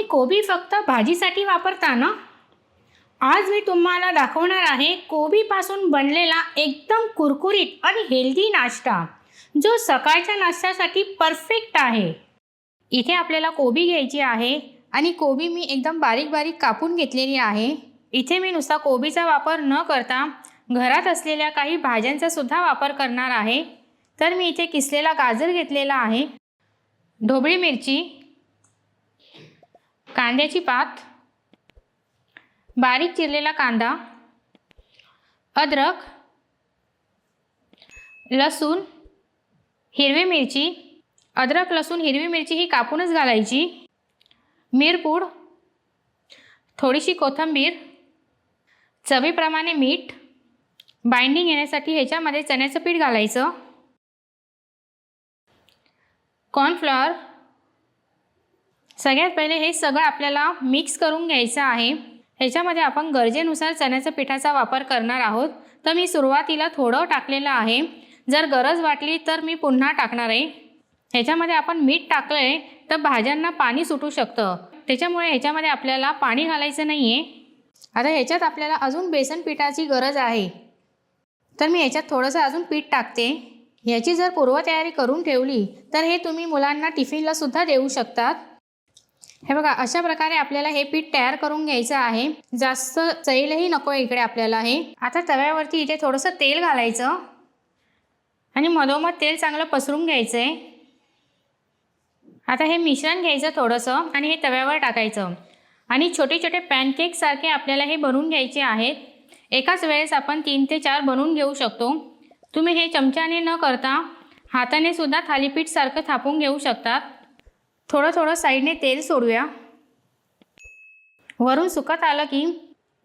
कोबी फक्त भाजीसाठी वापरता ना? आज मी तुम्हाला दाखवणार आहे कोबीपासून बनलेला एकदम कुरकुरीत आणि हेल्दी नाश्ता, जो सकाळच्या नाश्त्यासाठी परफेक्ट आहे. इथे आपल्याला कोबी घ्यायची आहे आणि कोबी मी एकदम बारीक बारीक कापून घेतलेली आहे. इथे मी नुसता कोबीचा वापर न करता घरात असलेल्या काही भाज्यांचा सुद्धा वापर करणार आहे. तर मी इथे किसलेला गाजर घेतलेला आहे, ढोबळी मिरची, कांद्याची पात, बारीक चिरलेला कांदा, अद्रक, लसूण, हिरवी मिरची. अद्रक, लसूण, हिरवी मिरची ही कापूनच घालायची. मिरपूड, थोडीशी कोथिंबीर, चवीप्रमाणे मीठ. बाइंडिंग येण्यासाठी ह्याच्यामध्ये चण्याचं पीठ घालायचं, कॉर्नफ्लॉवर. सगळ्यात पहिले हे सगळं आपल्याला मिक्स करून घ्यायचं आहे. ह्याच्यामध्ये आपण गरजेनुसार चण्याच्या पिठाचा वापर करणार आहोत. तर मी सुरुवातीला थोडं टाकलेलं आहे, जर गरज वाटली तर मी पुन्हा टाकणार आहे. ह्याच्यामध्ये आपण मीठ टाकलं आहे तर भाज्यांना पाणी सुटू शकतं, त्याच्यामुळे ह्याच्यामध्ये आपल्याला पाणी घालायचं नाही आहे. आता ह्याच्यात आपल्याला अजून बेसन पिठाची गरज आहे, तर मी ह्याच्यात थोडंसं अजून पीठ टाकते. ह्याची जर पूर्वतयारी करून ठेवली तर हे तुम्ही मुलांना टिफिनला सुद्धा देऊ शकतात. हे बघा, अशा प्रकारे आपल्याला हे पीठ तयार करून घ्यायचं आहे. जास्त चईलही नको आहे इकडे आपल्याला हे. आता तव्यावरती इथे थोडंसं तेल घालायचं आणि मधोमध तेल चांगलं पसरून घ्यायचं आहे. आता हे मिश्रण घ्यायचं थोडंसं आणि हे तव्यावर टाकायचं आणि छोटे छोटे पॅनकेकसारखे आपल्याला हे बनवून घ्यायचे आहेत. एकाच वेळेस आपण 3 ते 4 बनवून घेऊ शकतो. तुम्ही हे चमच्याने न करता हाताने सुद्धा थालीपीठ सारखं थापून घेऊ शकतात. थोडं थोडं साईडने तेल सोडूया. वरून सुकत आलं की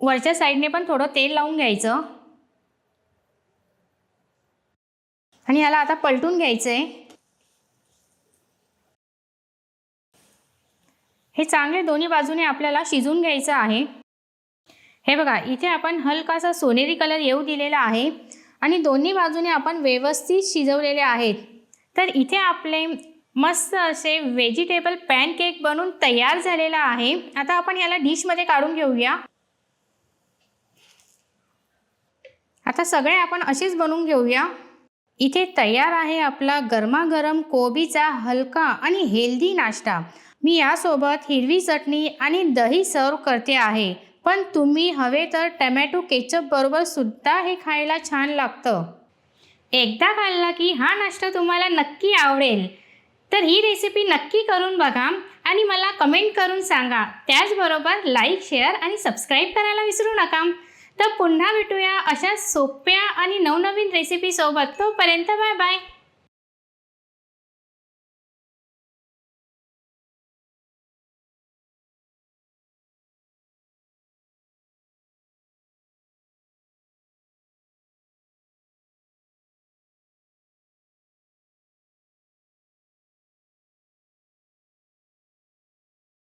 वरच्या साईडने पण थोडं तेल लावून घ्यायचं आणि याला आता पलटून घ्यायचं आहे. हे चांगले दोन्ही बाजूने आपल्याला शिजवून घ्यायचं आहे. हे बघा, इथे आपण हलकासा सोनेरी कलर येऊ दिलेला आहे आणि दोन्ही बाजूने आपण व्यवस्थित शिजवलेले आहेत. तर इथे आपले मस्त असे व्हेजिटेबल पॅनकेक बनून तयार झालेला आहे. आता आपण याला डिशमध्ये काढून घेऊया. आता सगळे आपण असेच बनवून घेऊया. इथे तयार आहे आपला गरमागरम कोबीचा हलका आणि हेल्दी नाश्ता. मी यासोबत हिरवी चटणी आणि दही सर्व करते आहे, पण तुम्ही हवे तर टमॅटो केचप बरोबर सुद्धा हे खायला छान लागतं. एकदा खाल्ला की हा नाश्ता तुम्हाला नक्की आवडेल. तर ही रेसिपी नक्की करून बघा आणि मला कमेंट करून सांगा. त्याचबरोबर लाईक, शेअर आणि सबस्क्राईब करायला विसरू नका. तर पुन्हा भेटूया अशा सोप्या आणि नवनवीन रेसिपीसोबत. तोपर्यंत बाय बाय.